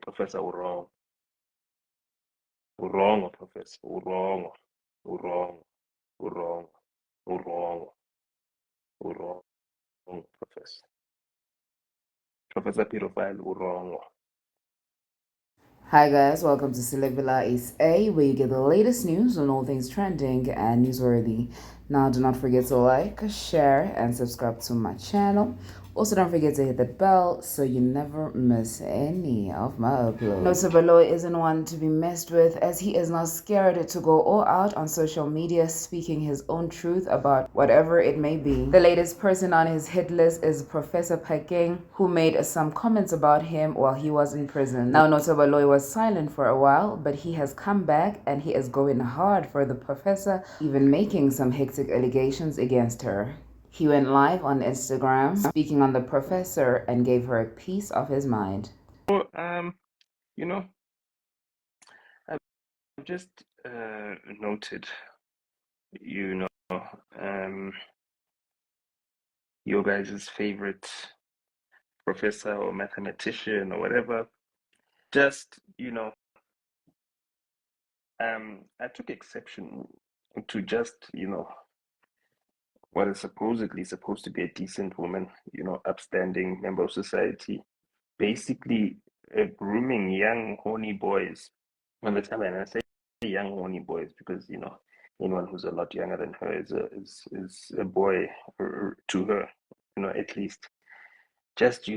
Professor, wrong. Wrong, Professor. Wrong. Wrong. Wrong. Wrong. Wrong, Professor. Professor Pedophile, wrong. Hi guys, welcome to Celebula SA, where you get the latest news on all things trending and newsworthy. Now, do not forget to like, share, and subscribe to my channel. Also, don't forget to hit that bell so you never miss any of my uploads. Nota baloyi isn't one to be messed with, as he is not scared to go all out on social media, speaking his own truth about whatever it may be. The latest person on his hit list is Professor Phakeng, who made some comments about him while he was in prison. Now, Nota baloyi was silent for a while, but he has come back and he is going hard for the professor, even making some hectic allegations against her. He went live on Instagram, speaking on the professor, and gave her a piece of his mind. So, you know, I've just noted, your guys' favorite professor or mathematician or whatever. Just, I took exception to just, what is supposedly supposed to be a decent woman, upstanding member of society, basically grooming young horny boys. And the time, and I say young horny boys because anyone who's a lot younger than her is a boy to her, at least. Just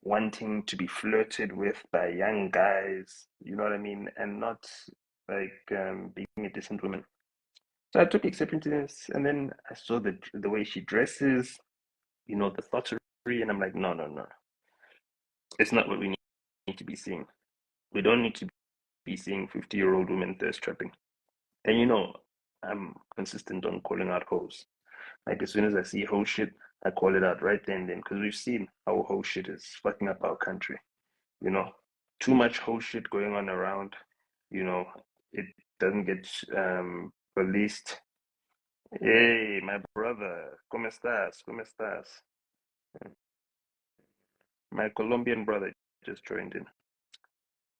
wanting to be flirted with by young guys, you know what I mean, and not like being a decent woman. So I took exception to this, and then I saw the way she dresses, the thottery, and I'm like, no, no, no, it's not what we need to be seeing. We don't need to be seeing 50-year-old women thirst trapping. And I'm consistent on calling out hoes. Like as soon as I see hoe shit, I call it out right then, because we've seen how hoe shit is fucking up our country. Too much hoe shit going on around. It doesn't get released. Hey, my brother, ¿cómo estás? ¿Cómo estás? My Colombian brother just joined in.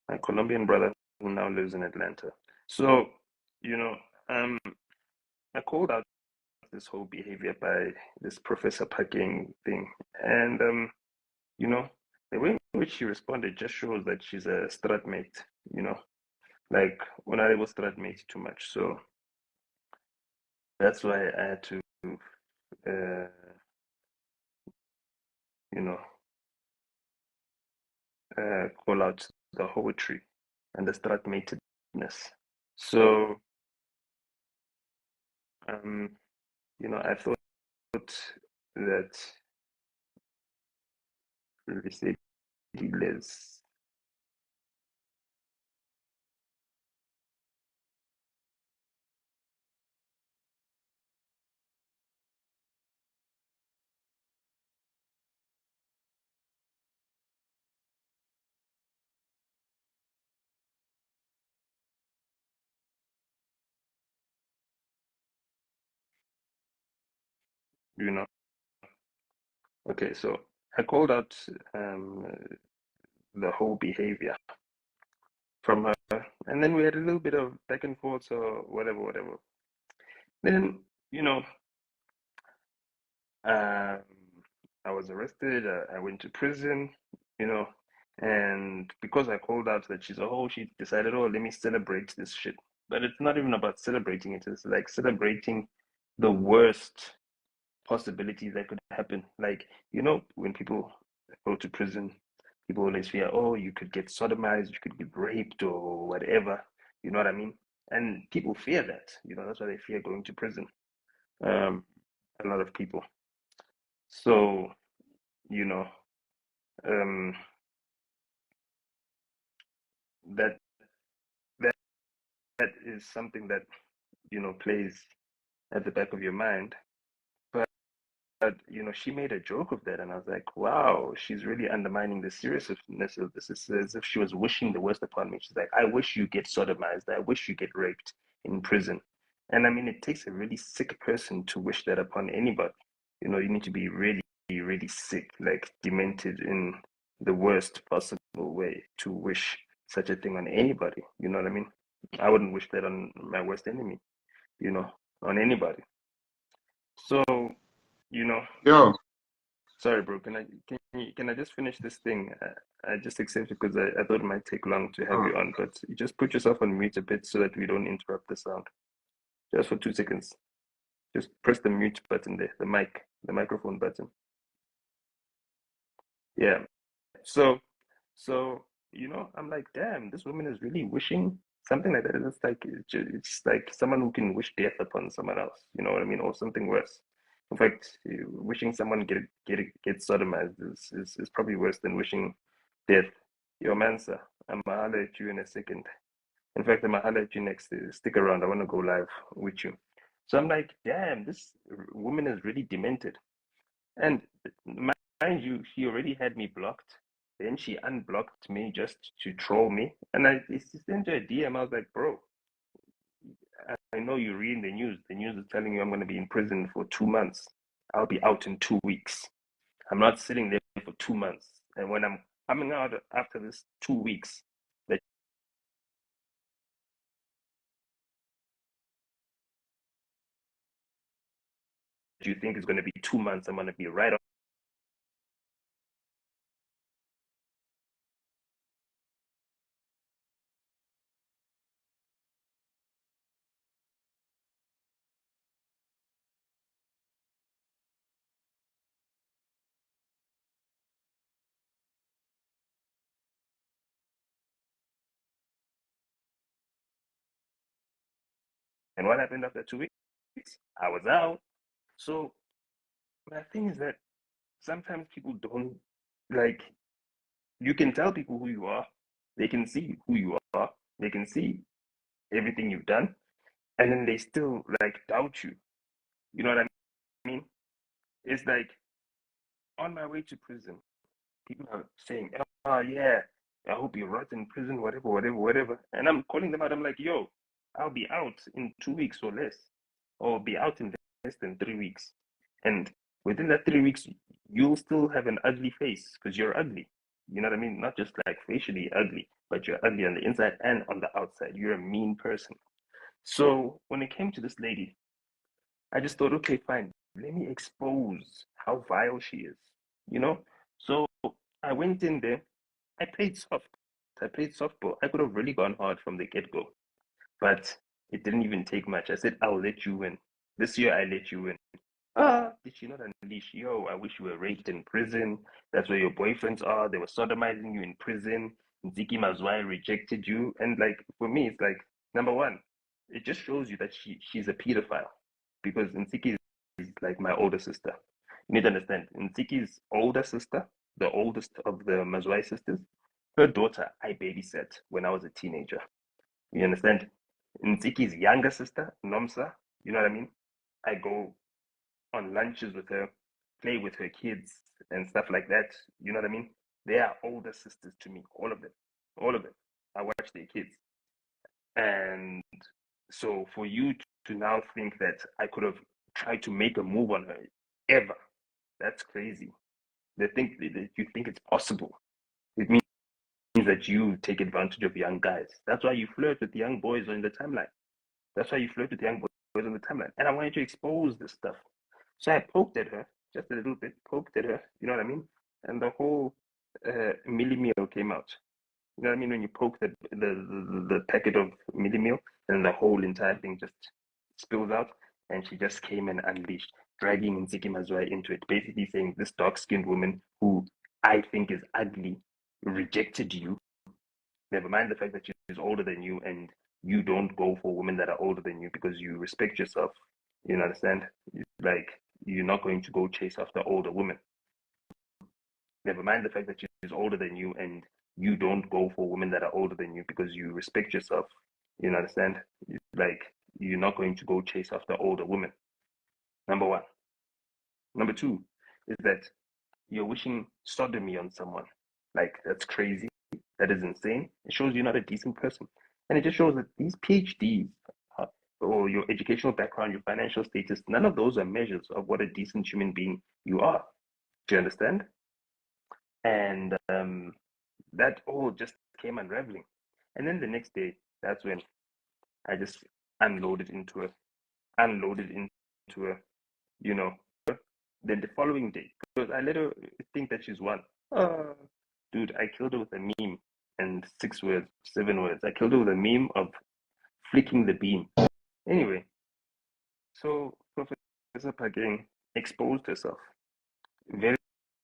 My Colombian brother who now lives in Atlanta. So, I called out this whole behavior by this Professor Phakeng thing, and the way in which she responded just shows that she's a stratmate. Like when I was stratmate too much, so that's why I had to, uh, you know, call out the poetry and the stratmatedness. So, I thought that Les, you know. Okay, so I called out the whole behavior from her, and then we had a little bit of back and forth or whatever, whatever. Then, um, I was arrested. I went to prison, and because I called out that she's a hoe, she decided, oh, let me celebrate this shit. But it's not even about celebrating it. It's like celebrating the worst possibilities that could happen. Like, when people go to prison, people always fear, oh, you could get sodomized, you could get raped or whatever. You know what I mean? And people fear that. That's why they fear going to prison. A lot of people. So, you know, um, that that that is something that plays at the back of your mind. But she made a joke of that, and I was like, wow, she's really undermining the seriousness of this. It's as if she was wishing the worst upon me. She's like, I wish you get sodomized. I wish you get raped in prison. And I mean, it takes a really sick person to wish that upon anybody. You need to be really, really sick, like demented in the worst possible way to wish such a thing on anybody. You know what I mean? I wouldn't wish that on my worst enemy, you know, on anybody. So, you know, Yo, sorry, bro. Can I just finish this thing? I just accepted because I thought it might take long to have uh, you on, but you just put yourself on mute a bit so that we don't interrupt the sound. Just for 2 seconds. Just press the mute button there, the microphone button. Yeah. So, I'm like, damn, this woman is really wishing something like that. It's like someone who can wish death upon someone else. You know what I mean, or something worse. In fact, wishing someone get sodomized is probably worse than wishing death. Yo, man, sir, I'm gonna holler at you in a second. In fact, I'm gonna holler at you next. Stick around. I want to go live with you. So I'm like, damn, this woman is really demented. And mind you, she already had me blocked. Then she unblocked me just to troll me. And I sent her a DM. I was like, bro, I know you're reading the news. The news is telling you I'm going to be in prison for 2 months. I'll be out in 2 weeks. I'm not sitting there for 2 months. And when I'm coming out after this 2 weeks, that you think is going to be 2 months, I'm going to be right on. And what happened after 2 weeks? I was out. So my thing is that sometimes people don't like, you can tell people who you are. They can see who you are. They can see everything you've done, and then they still like doubt you. You know what I mean? It's like on my way to prison, people are saying, "Oh yeah, I hope you rot in prison, whatever, whatever, whatever." And I'm calling them out. I'm like, "Yo, I'll be out in 2 weeks or less, or be out in less than 3 weeks." And within that 3 weeks, you'll still have an ugly face because you're ugly. You know what I mean? Not just like facially ugly, but you're ugly on the inside and on the outside. You're a mean person. So when it came to this lady, I just thought, okay, fine. Let me expose how vile she is. You know? So I went in there. I played soft. I played softball. I could have really gone hard from the get go, but it didn't even take much. I said, I'll let you win. This year, I let you win. Ah, did she not unleash? Yo, I wish you were raped in prison. That's where your boyfriends are. They were sodomizing you in prison. Ntsiki Mazwai rejected you. And like for me, it's like number one, it just shows you that she's a pedophile because Ntsiki is like my older sister. You need to understand, Ntsiki's older sister, the oldest of the Mazwai sisters, her daughter I babysat when I was a teenager. You understand? Ntsiki's younger sister, Nomsa, you know what I mean? I go on lunches with her, play with her kids and stuff like that. You know what I mean? They are older sisters to me, all of them. All of them. I watch their kids. And so for you to now think that I could have tried to make a move on her ever, that's crazy. They think that you think it's possible. It means that you take advantage of young guys. That's why you flirt with young boys on the timeline. That's why you flirt with young boys on the timeline. And I wanted to expose this stuff. So I poked at her, just a little bit, poked at her, you know what I mean? And the whole milli meal came out. You know what I mean? When you poke the packet of milli meal, and the whole entire thing just spills out. And she just came and unleashed, dragging Ntsiki Mazwai into it, basically saying this dark skinned woman who I think is ugly rejected you. Never mind the fact that she's older than you and you don't go for women that are older than you because you respect yourself. You understand? Like, you're not going to go chase after older women. Never mind the fact that she's older than you and you don't go for women that are older than you because you respect yourself. You understand? Like, you're not going to go chase after older women. Number one. Number two is that you're wishing sodomy on someone. Like, that's crazy. That is insane. It shows you're not a decent person. And it just shows that these PhDs, or your educational background, your financial status, none of those are measures of what a decent human being you are. Do you understand? And that all just came unraveling. And then the next day, that's when I just unloaded into her, you know. Then the following day, because I let her think that she's won. Dude, I killed her with a meme and 6 words, 7 words. I killed her with a meme of flicking the beam. Anyway, so Professor Phakeng exposed herself very,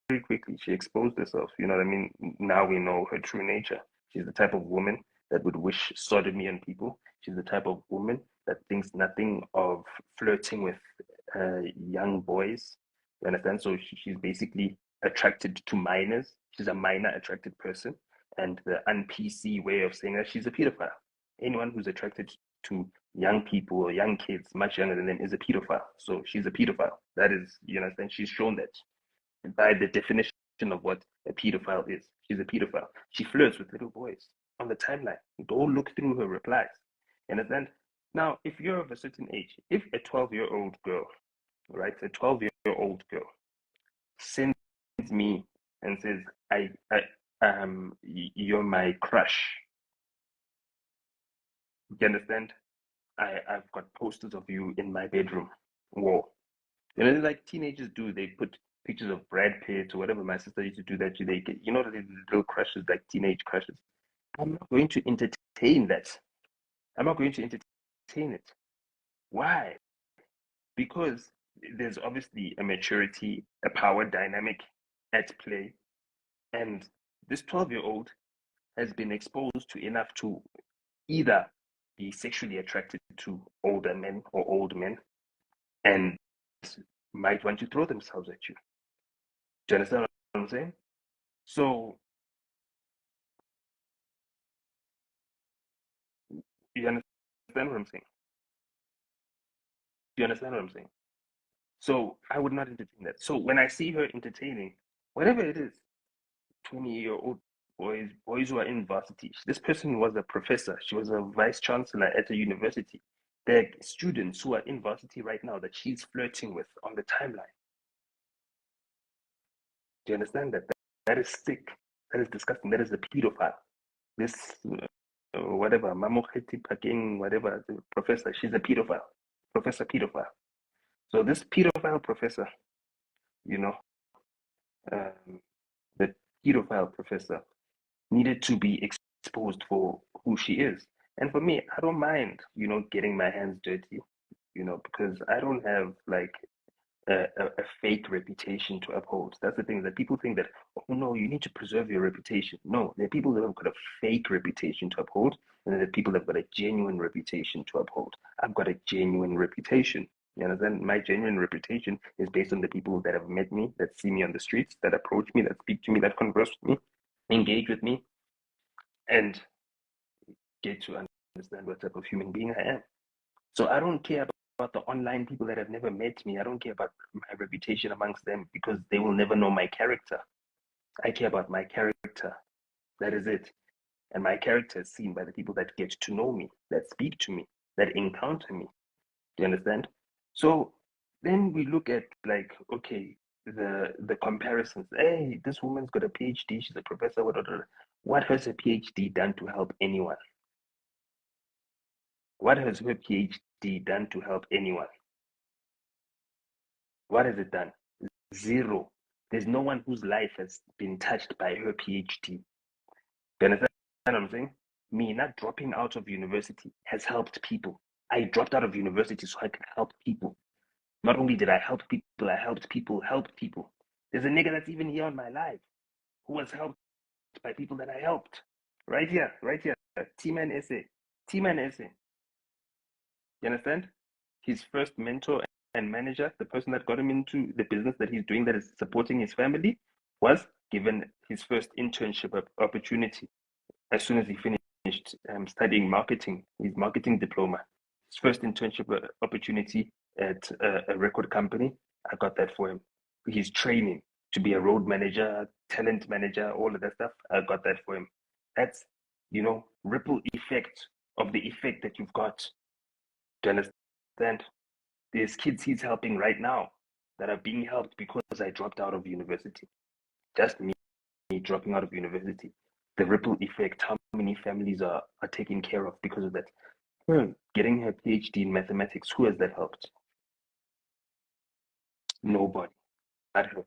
very quickly. She exposed herself. You know what I mean? Now we know her true nature. She's the type of woman that would wish sodomy on people. She's the type of woman that thinks nothing of flirting with young boys. You understand? So she's basically attracted to minors. She's a minor attracted person. And the un-PC way of saying that she's a pedophile. Anyone who's attracted to young people or young kids much younger than them is a pedophile. So she's a pedophile. That is, you understand? She's shown that by the definition of what a pedophile is. She's a pedophile. She flirts with little boys on the timeline. Go look through her replies. You understand? Now, if you're of a certain age, if a 12-year-old girl, right, a 12-year-old girl sends me and says, you're my crush. You understand? I've got posters of you in my bedroom wall. You know, like teenagers do, they put pictures of Brad Pitt or whatever. My sister used to do that. They get, you know, the little crushes, like teenage crushes. I'm not going to entertain that. I'm not going to entertain it. Why? Because there's obviously a maturity, a power dynamic at play. And this 12-year-old has been exposed to enough to either be sexually attracted to older men or old men and might want to throw themselves at you. Do you understand what I'm saying? So, you understand what I'm saying? Do you understand what I'm saying? So, I would not entertain that. So, when I see her entertaining, whatever it is, 20-year-old boys who are in varsity, this person was a professor, she was a vice chancellor at a university. There are students who are in varsity right now that she's flirting with on the timeline. Do you understand that? That is sick. That is disgusting. That is a pedophile. This, whatever, Mamoketi Phakeng, whatever, the professor, she's a pedophile. Professor pedophile. So this pedophile professor, you know, the pedophile professor needed to be exposed for who she is. And for me, I don't mind, you know, getting my hands dirty, you know, because I don't have like a fake reputation to uphold. That's the thing that people think that, oh no, you need to preserve your reputation. No, there are people that have got a fake reputation to uphold, and then there are people that have got a genuine reputation to uphold. I've got a genuine reputation. You understand? My genuine reputation is based on the people that have met me, that see me on the streets, that approach me, that speak to me, that converse with me, engage with me, and get to understand what type of human being I am. So I don't care about the online people that have never met me. I don't care about my reputation amongst them because they will never know my character. I care about my character. That is it. And my character is seen by the people that get to know me, that speak to me, that encounter me. Do you understand? So then we look at like, okay, the comparisons. Hey, this woman's got a PhD, she's a professor, what has a PhD done to help anyone? What has her PhD done to help anyone? What has it done? Zero. There's no one whose life has been touched by her PhD. Do you understand what I'm saying? Me not dropping out of university has helped people. I dropped out of university so I could help people. Not only did I help people, I helped people help people. There's a nigga that's even here on my life who was helped by people that I helped. Right here, right here. T-Man essay. T-Man essay. You understand? His first mentor and manager, the person that got him into the business that he's doing that is supporting his family, was given his first internship opportunity as soon as he finished studying marketing, his marketing diploma. His first internship opportunity at a record company, I got that for him. His training to be a road manager, talent manager, all of that stuff, I got that for him. That's, you know, ripple effect of the effect that you've got. Do you understand? There's kids he's helping right now that are being helped because I dropped out of university. Just me dropping out of university. The ripple effect, how many families are taken care of because of that. Getting her PhD in mathematics, who has that helped? Nobody. Not her.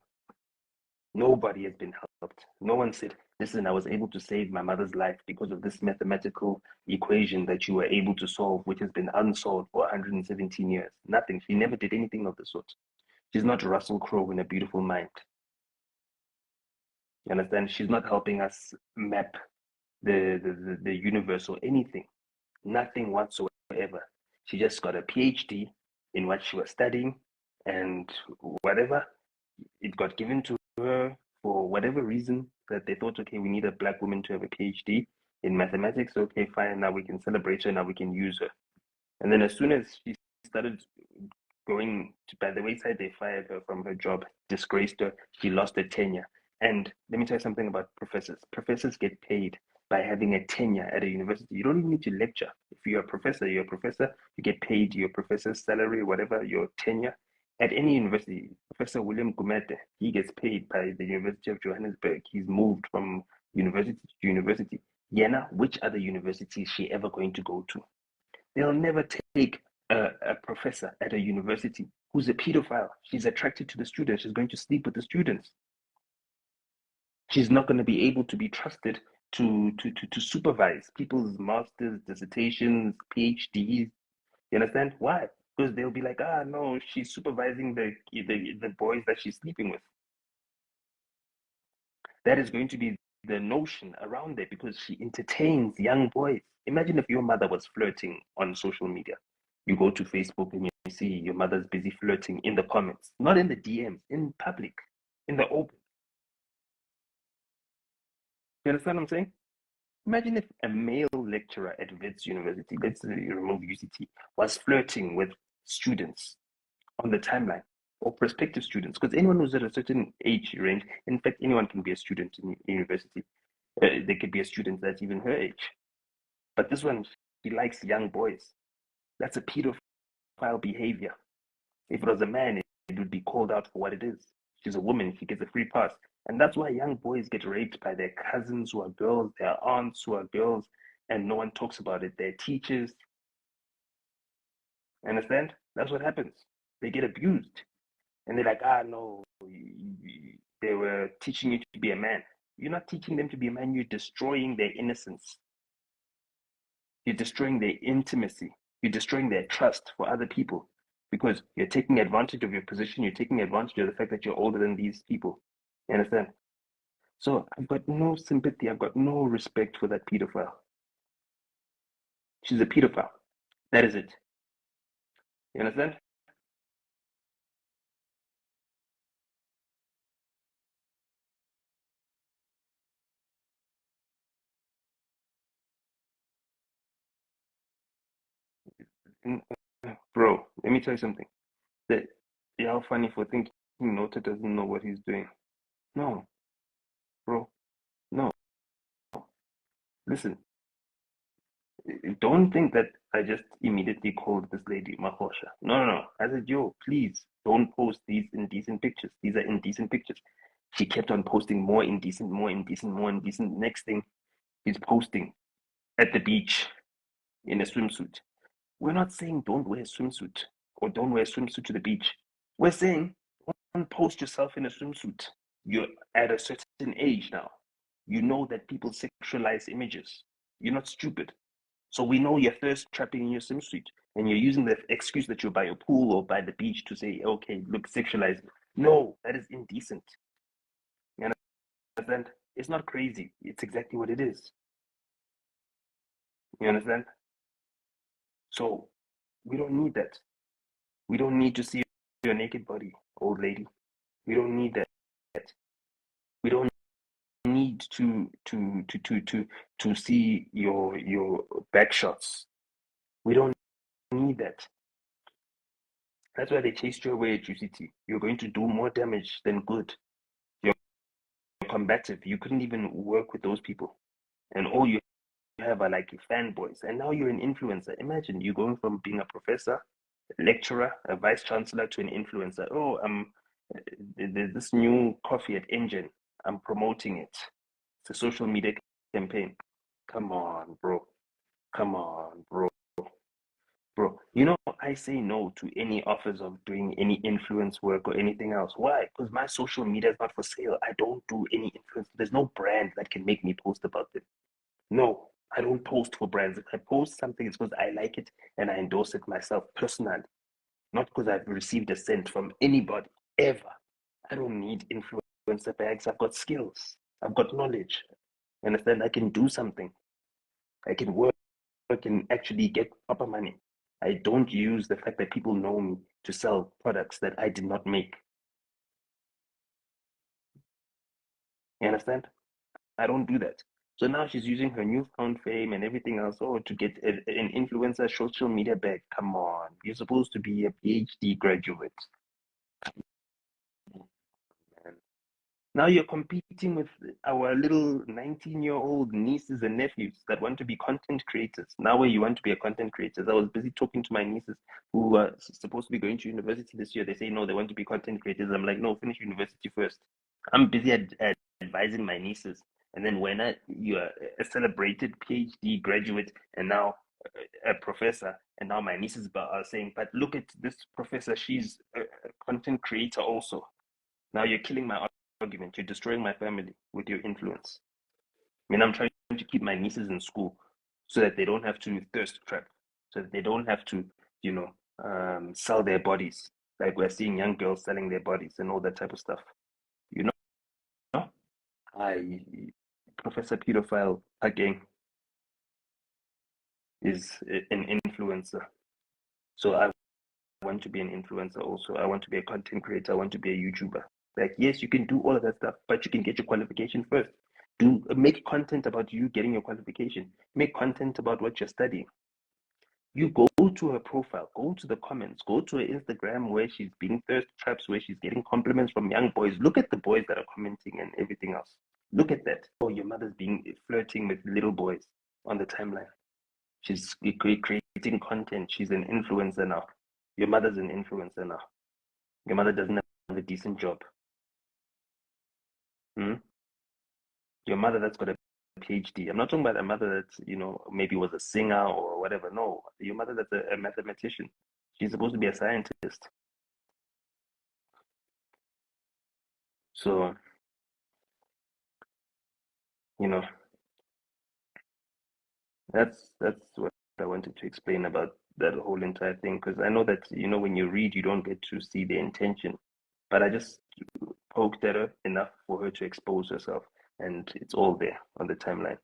Nobody has been helped. No one said, listen, I was able to save my mother's life because of this mathematical equation that you were able to solve, which has been unsolved for 117 years. Nothing. She never did anything of the sort. She's not Russell Crowe in A Beautiful Mind. You understand? She's not helping us map the universe or anything. Nothing whatsoever. She just got a PhD in what she was studying, and whatever it got given to her for whatever reason that they thought, okay, we need a black woman to have a PhD in mathematics. Okay, fine. Now we can celebrate her. Now we can use her. And then as soon as she started going by the wayside, they fired her from her job, disgraced her. She lost her tenure. And let me tell you something about professors. Professors get paid by having a tenure at a university. You don't even need to lecture. If you're a professor, you're a professor. You get paid your professor's salary, whatever, your tenure. At any university, Professor William Gumete, he gets paid by the University of Johannesburg. He's moved from university to university. Yena, which other university is she ever going to go to? They'll never take a professor at a university who's a pedophile. She's attracted to the students. She's going to sleep with the students. She's not going to be able to be trusted to supervise people's masters, dissertations, PhDs. You understand? Why? Because they'll be like, no, she's supervising the boys that she's sleeping with. That is going to be the notion around there because she entertains young boys. Imagine if your mother was flirting on social media. You go to Facebook and you see your mother's busy flirting in the comments, not in the DMs, in public, in the open. You understand what I'm saying? Imagine if a male lecturer at Wits University, let's remove UCT, was flirting with students on the timeline or prospective students, because anyone who's at a certain age range, in fact, anyone can be a student in university. They could be a student that's even her age. But this one, he likes young boys. That's a pedophile behavior. If it was a man, it would be called out for what it is. She's a woman, she gets a free pass. And that's why young boys get raped by their cousins who are girls, their aunts who are girls, and no one talks about it. Their teachers. Understand? That's what happens. They get abused. And they're like, no, they were teaching you to be a man. You're not teaching them to be a man, you're destroying their innocence. You're destroying their intimacy. You're destroying their trust for other people because you're taking advantage of your position. You're taking advantage of the fact that you're older than these people. You understand? So I've got no sympathy. I've got no respect for that pedophile. She's a pedophile. That is it. You understand? Bro, let me tell you something. That you're all funny for thinking Nota doesn't know what he's doing. No, bro. No. Listen, don't think that I just immediately called this lady Mahosha. No, no, no. I said, yo, please don't post these indecent pictures. These are indecent pictures. She kept on posting more indecent, more indecent, more indecent. Next thing, he's posting at the beach in a swimsuit. We're not saying don't wear a swimsuit or don't wear a swimsuit to the beach. We're saying don't post yourself in a swimsuit. You're at a certain age now. You know that people sexualize images. You're not stupid. So we know you're thirst trapping in your swimsuit, and you're using the excuse that you're by a pool or by the beach to say, okay, look, sexualize. No, that is indecent. You understand? It's not crazy. It's exactly what it is. You understand? So we don't need that. We don't need to see your naked body, old lady. We don't need that. We don't need to see your back shots. We don't need that. That's why they chased you away at UCT. You're going to do more damage than good. You're combative. You couldn't even work with those people. And all you have are like fanboys. And now you're an influencer. Imagine you going from being a professor, a lecturer, a vice chancellor to an influencer. Oh, there's this new coffee at Engine. I'm promoting it. It's a social media campaign. Come on, bro. Come on, bro. Bro, I say no to any offers of doing any influence work or anything else. Why? Because my social media is not for sale. I don't do any influence. There's no brand that can make me post about it. No, I don't post for brands. If I post something, it's because I like it and I endorse it myself personally, not because I've received a cent from anybody ever. I don't need influencer bags. I've got skills. I've got knowledge. Understand? I can do something. I can work and actually get proper money. I don't use the fact that people know me to sell products that I did not make. You understand? I don't do that. So now she's using her newfound fame and everything else, to get an influencer social media bag. Come on. You're supposed to be a PhD graduate. Man. Now you're competing with our little 19-year-old nieces and nephews that want to be content creators. Now where you want to be a content creator. I was busy talking to my nieces who are supposed to be going to university this year. They say, no, they want to be content creators. I'm like, no, finish university first. I'm busy advising my nieces. And then when you're a celebrated PhD graduate and now a professor, and now my nieces are saying, but look at this professor, she's a content creator also. Now you're killing my argument. You're destroying my family with your influence. I mean, I'm trying to keep my nieces in school so that they don't have to thirst trap, so that they don't have to, sell their bodies. Like we're seeing young girls selling their bodies and all that type of stuff. You know, I Professor Pedophile Phakeng is an influencer. So I want to be an influencer also. I want to be a content creator. I want to be a YouTuber. Like, yes, you can do all of that stuff, but you can get your qualification first. Make content about you getting your qualification. Make content about what you're studying. You go to her profile, go to the comments, go to her Instagram where she's being thirst traps, where she's getting compliments from young boys. Look at the boys that are commenting and everything else. Look at that. Oh, your mother's being flirting with little boys on the timeline. She's creating content. She's an influencer now. Your mother's an influencer now. Your mother doesn't have a decent job. Hmm? Your mother that's got a PhD. I'm not talking about a mother that, maybe was a singer or whatever. No, your mother that's a mathematician. She's supposed to be a scientist. So, you know, that's what I wanted to explain about that whole entire thing. Because I know that, when you read, you don't get to see the intention. But I just poked at her enough for her to expose herself. And it's all there on the timeline.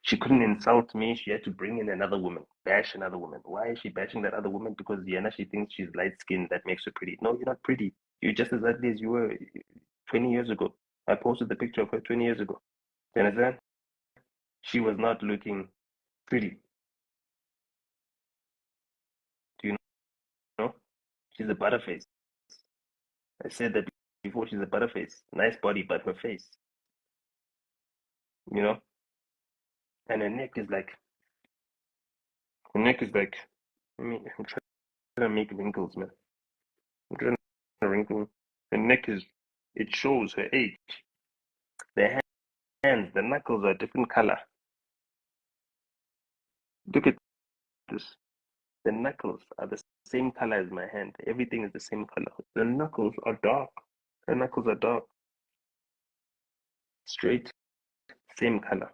She couldn't insult me. She had to bring in another woman, bash another woman. Why is she bashing that other woman? Because Diana, she thinks she's light skinned. That makes her pretty. No, you're not pretty. You're just as ugly as you were 20 years ago. I posted the picture of her 20 years ago. You understand? She was not looking pretty. Do you know? She's a butterface. I said that before. She's a butterface. Nice body, but her face, you know? And her neck is like, I'm trying to make wrinkles, man. I'm trying to wrinkle. Her neck it shows her age. The hands, the knuckles are a different color. Look at this. The knuckles are the same color as my hand. Everything is the same color. The knuckles are dark. The knuckles are dark. Straight, same color.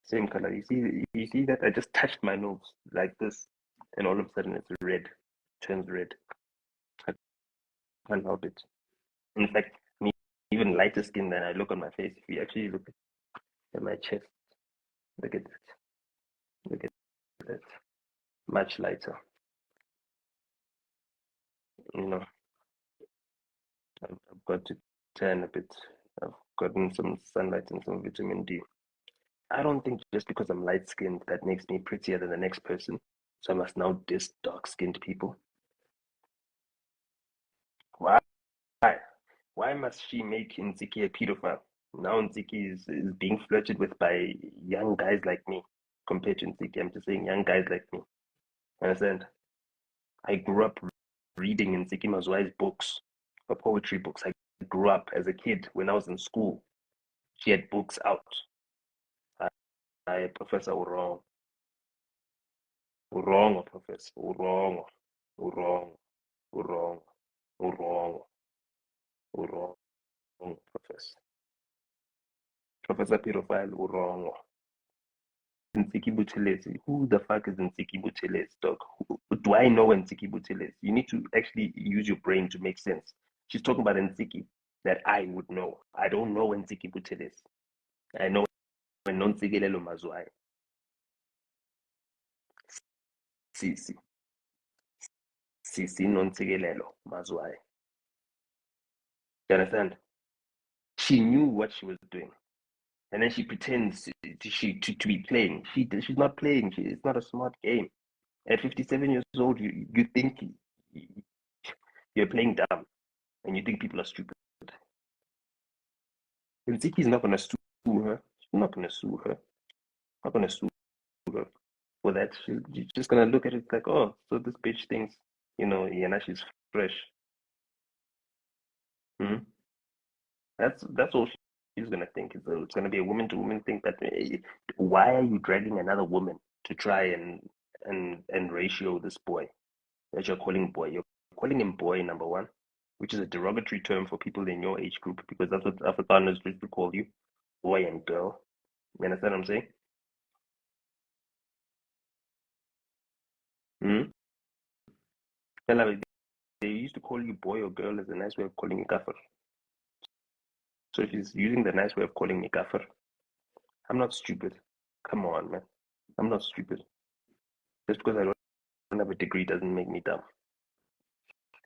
Same color. You see that? I just touched my nose like this, and all of a sudden it's red. Turns red. I can't help it. In fact, me even lighter skin than I look on my face. If you actually look at my chest, look at that. Look at that. Much lighter. You know, I've got to tan a bit. I've gotten some sunlight and some vitamin D. I don't think just because I'm light skinned that makes me prettier than the next person. So I must now diss dark skinned people. Why? Why must she make Ntsiki a pedophile? Now Ntsiki is being flirted with by young guys like me compared to Ntsiki. I'm just saying young guys like me. Understand? I grew up reading Ntsiki Mazwai's books, her poetry books. I grew up as a kid when I was in school. She had books out. Professor, wrong. Wrong, Professor. Wrong. Wrong. Wrong. Wrong. Wrong, Professor. Professor Pedophile, wrong. Ntsiki Buthelezi. Who the fuck is Ntsiki Buthelezi, dog? Do I know Ntsiki Buthelezi? You need to actually use your brain to make sense. She's talking about Ntsiki that I would know. I don't know Ntsiki Buthelezi. I know Ntsiki Mazwai. Sisi. Sisi Ntsiki Mazwai. You understand? She knew what she was doing. And then she pretends to be playing. She's not playing. It's not a smart game. At 57 years old, you think you're playing dumb, and you think people are stupid. Ntsiki is not gonna sue her. She's not gonna sue her. Not gonna sue her for that. She's just gonna look at it like, oh, so this bitch thinks, yeah, now she's fresh. Hmm. That's all she's gonna think. It's gonna be a woman to woman thing. That why are you dragging another woman to try and ratio this boy that you're calling boy? You're calling him boy, number one, which is a derogatory term for people in your age group because that's what Afrikaners used to call you, boy and girl. You understand what I'm saying? Hmm. They used to call you boy or girl as a nice way of calling you kafir. So if he's using the nice way of calling me kafir, I'm not stupid. Come on, man. I'm not stupid. Just because I don't have a degree doesn't make me dumb.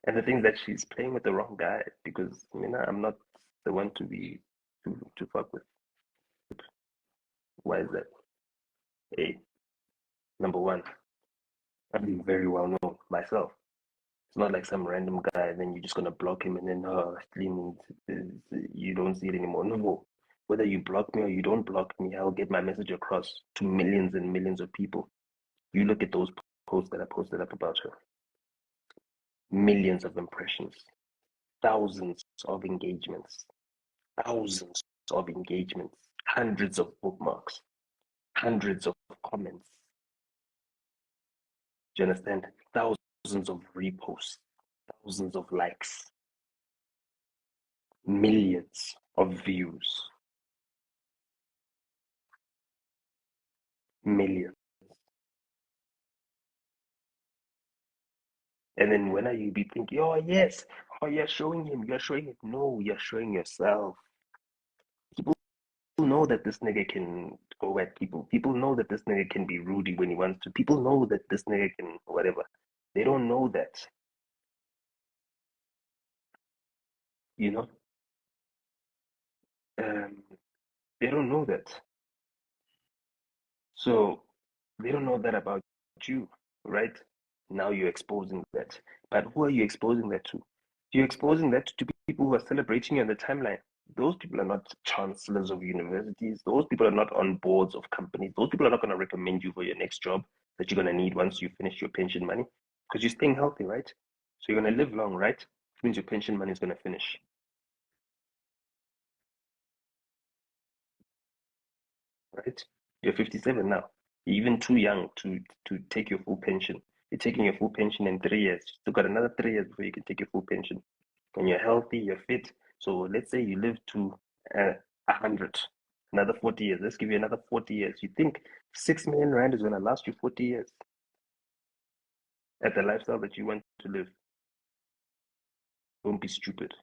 And the thing is that she's playing with the wrong guy because I'm not the one to be to fuck with. Why is that? Hey, number one, I'm very well known myself. It's not like some random guy and then you're just gonna block him and then you don't see it anymore. No. Whether you block me or you don't block me, I'll get my message across to millions and millions of people. You look at those posts that I posted up about her. Millions of impressions, thousands of engagements, thousands of engagements, hundreds of bookmarks, hundreds of comments. Do you understand? Thousands of reposts, thousands of likes, millions of views, millions. And then when are you be thinking, oh yes, oh you're showing him, you're showing it. No, you're showing yourself. People know that this nigga can go at people. People know that this nigga can be rude when he wants to. People know that this nigga can whatever. They don't know that, you know. Um, they don't know that. So they don't know that about you, right? Now you're exposing that. But who are you exposing that to? You're exposing that to people who are celebrating you on the timeline. Those people are not chancellors of universities. Those people are not on boards of companies. Those people are not going to recommend you for your next job that you're going to need once you finish your pension money because you're staying healthy, right? So you're going to live long, right? Which means your pension money is going to finish, right? You're 57 now. You're even too young to take your full pension. You're taking your full pension in 3 years. You still got another 3 years before you can take your full pension. When you're healthy, you're fit. So let's say you live to 100, another 40 years. Let's give you another 40 years. You think 6 million rand is going to last you 40 years at the lifestyle that you want to live? Don't be stupid.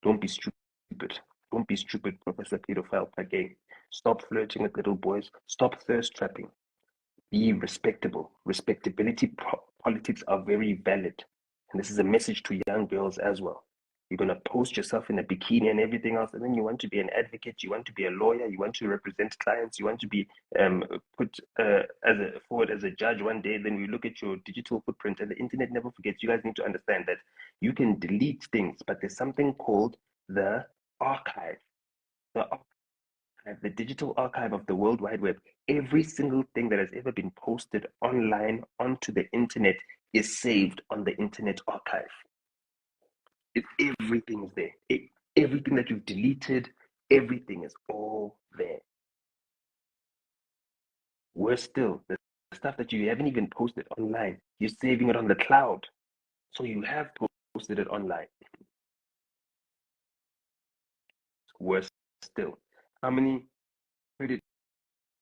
Don't be stupid. Don't be stupid, Professor Pedophile Phakeng. Stop flirting with little boys. Stop thirst trapping. Be respectable. Respectability politics are very valid. And this is a message to young girls as well. You're going to post yourself in a bikini and everything else, and then you want to be an advocate, you want to be a lawyer, you want to represent clients, you want to be put forward as a judge one day. Then we look at your digital footprint, and the internet never forgets. You guys need to understand that you can delete things, but there's something called the archive. The the digital archive of the World Wide Web. Every single thing that has ever been posted online onto the internet is saved on the internet archive. Everything is there. Everything that you've deleted, Everything is all there. Worse still, the stuff that you haven't even posted online, you're saving it on the cloud. So you have posted it online. Worse still, how many credit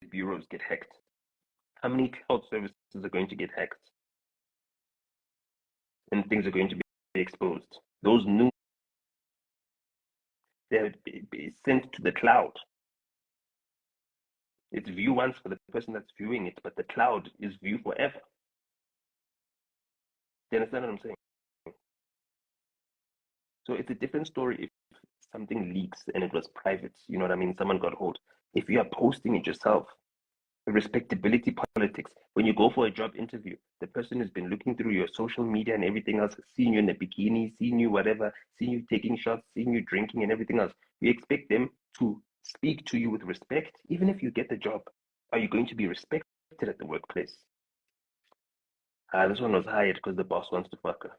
bureaus get hacked? How many cloud services are going to get hacked? And things are going to be exposed. Those news, they're sent to the cloud. It's view once for the person that's viewing it, but the cloud is view forever. Do you understand what I'm saying? So it's a different story if something leaks and it was private. You know what I mean? Someone got hold. If you are posting it yourself, respectability politics. When you go for a job interview, the person has been looking through your social media and everything else, seeing you in a bikini, seeing you whatever, seeing you taking shots, seeing you drinking and everything else. You expect them to speak to you with respect, even if you get the job. Are you going to be respected at the workplace? This one was hired because the boss wants to fuck her.